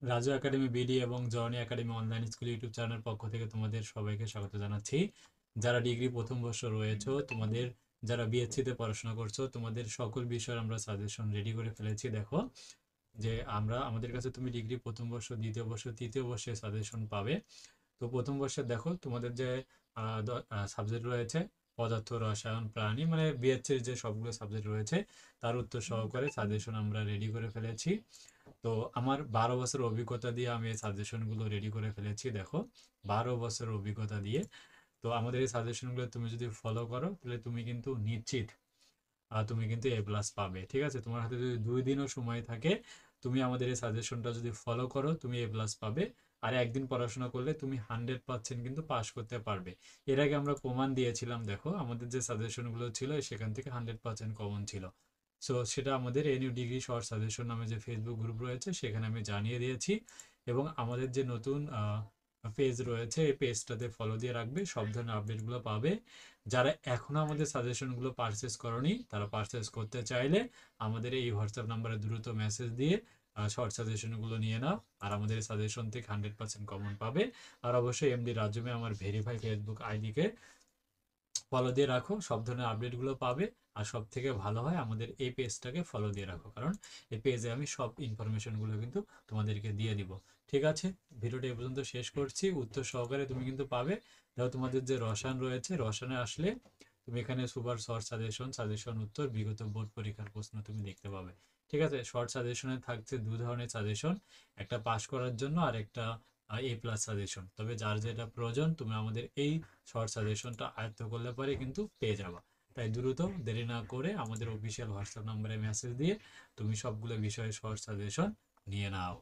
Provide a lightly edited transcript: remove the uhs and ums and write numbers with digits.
Raju academy BD এবং journey academy online school YouTube চ্যানেলের পক্ষ থেকে তোমাদের সবাইকে স্বাগত জানাচ্ছি। যারা ডিগ্রি প্রথম বর্ষ রয়েছে, তোমাদের যারা বিএসসিতে পড়াশোনা করছো, তোমাদের সকল বিষয়ের আমরা সাজেশন রেডি করে ফেলেছি। দেখো যে আমাদের কাছে তুমি ডিগ্রি প্রথম বর্ষ, দ্বিতীয় বর্ষ, তৃতীয় বর্ষে সাজেশন পাবে। তো প্রথম বর্ষে দেখো তোমাদের যে সাবজেক্ট রয়েছে পদার্থ, রসায়ন, প্রাণী, মানে বিএসসির যে সবগুলো সাবজেক্ট রয়েছে তার উত্তর সহকারে সাজেশন আমরা রেডি করে ফেলেছি। তো আমার 12 বছর অভিজ্ঞতা দিয়ে আমি এই সাজেশনগুলো রেডি করে ফেলেছি। দেখো 12 বছর অভিজ্ঞতা দিয়ে। তো আমাদের এই সাজেশনগুলো তুমি যদি ফলো করো তাহলে তুমি কিন্তু নিশ্চিত তুমি কিন্তু A+ পাবে। ঠিক আছে, তোমার হাতে যদি 2 দিনও সময় থাকে, তুমি আমাদের এই সাজেশনটা যদি ফলো করো তুমি A+ পাবে। আর একদিন পড়াশোনা করলে তুমি 100% কিন্তু পাস করতে পারবে। এর আগে আমরা প্রমাণ দিয়েছিলাম, দেখো আমাদের যে সাজেশনগুলো ছিল সেখান থেকে 100% কমন ছিল। সো সেটা আমাদের এনইউ ডিগ্রি শর্ট সাজেশন নামে যে ফেসবুক গ্রুপ রয়েছে সেখানে আমি জানিয়ে দিয়েছি। এবং আমাদের যে নতুন পেজ রয়েছে এই পেজটাতে ফলো দিয়ে রাখবে, সব ধরনের আপডেটগুলো পাবে। যারা এখনো আমাদের সাজেশনগুলো পারচেস করনি, তারা পারচেস করতে চাইলে আমাদের এই হোয়াটসঅ্যাপ নাম্বারে দ্রুত মেসেজ দিয়ে শর্ট সাজেশনগুলো নিয়ে নাও। আর আমাদের এই সাজেশন থেকে 100% কমন পাবে। আর অবশ্যই এমডি রাজুমে আমার ভেরিফাই ফেসবুক আইডিকে ফলো দিয়ে রাখো, সব ধরনের আপডেটগুলো পাবে। আর সব থেকে ভালো হয় আমাদের এই পেজটাকে ফলো দিয়ে রাখো, কারণ এই পেজে আমি সব ইনফরমেশনগুলো কিন্তু তোমাদেরকে দিয়ে দিব। ঠিক আছে, ভিডিওটা এ পর্যন্ত শেষ করছি। উত্তর সহকারে তুমি কিন্তু পাবে। দেখো তোমাদের যে রসায়ন রয়েছে, রসায়নে আসলে তুমি এখানে সুপার শর্ট সাজেশন, সাজেশন উত্তর, বিগত বোর্ড পরীক্ষার প্রশ্ন তুমি দেখতে পাবে। ঠিক আছে, শর্ট সাজেশনে থাকছে 2 ধরনের সাজেশন, একটা পাস করার জন্য আর একটা A+ সাজেশন। তবে যার যেটা প্রয়োজন তুমি আমাদের এই শর্ট সাজেশনটা আয়ত্ত করলে পরে কিন্তু পেয়ে যাবা। তাই দ্রুত দেরি না করে আমাদের অফিসিয়াল হোয়াটসঅ্যাপ নম্বরে মেসেজ দিয়ে তুমি সবগুলো বিষয়ে শর্ট সাজেশন নিয়ে নাও।